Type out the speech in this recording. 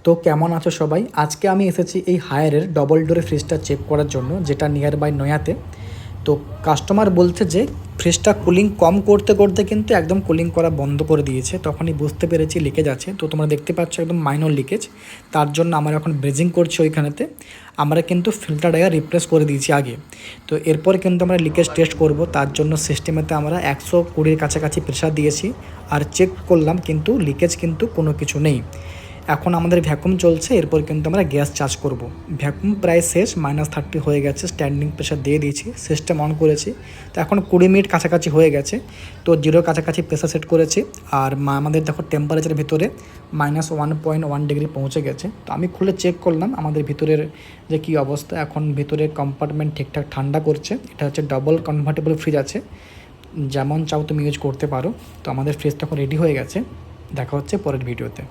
তো কেমন আছো সবাই? আজকে আমি এসেছি এই হায়ারের ডবল ডোরের ফ্রিজটা চেক করার জন্য, যেটা নিয়ার বাই নয়াতে। তো কাস্টমার বলছে যে ফ্রিজটা কুলিং কম করতে করতে কিন্তু একদম কুলিং করা বন্ধ করে দিয়েছে। তখনই বুঝতে পেরেছি লিকেজ আছে। তো তোমরা দেখতে পাচ্ছ একদম মাইনর লিকেজ। তার জন্য আমরা এখন ব্রেজিং করছি ওইখানেতে। আমরা কিন্তু ফিল্টার এয়ার রিপ্লেস করে দিয়েছি আগে। তো এরপরে কিন্তু আমরা লিকেজ টেস্ট করব। তার জন্য সিস্টেমেতে আমরা 120-র কাছাকাছি প্রেশার দিয়েছি আর চেক করলাম, কিন্তু লিকেজ কিন্তু কোনো কিছু নেই। এখন আমাদের ভ্যাকুম চলছে, এরপর কিন্তু আমরা গ্যাস চার্জ করব। ভ্যাকুম প্রায় শেষ, -30 হয়ে গেছে। স্ট্যান্ডিং প্রেশার দিয়ে দিয়েছি, সিস্টেম অন করেছি। তো এখন 20 মিনিট কাছাকাছি হয়ে গেছে। তো 0 কাছাকাছি প্রেশার সেট করেছি। আর আমাদের দেখো টেম্পারেচার ভিতরে -1.1 ডিগ্রি পৌঁছে গেছে। তো আমি খুলে চেক করলাম আমাদের ভিতরের যে কী অবস্থা। এখন ভিতরে কম্পার্টমেন্ট ঠিকঠাক ঠান্ডা করছে। এটা হচ্ছে ডবল কনভার্টেবল ফ্রিজ আছে, যেমন চাও তুমি ইউজ করতে পারো। তো আমাদের ফ্রিজ তখন রেডি হয়ে গেছে। দেখা হচ্ছে পরের ভিডিওতে।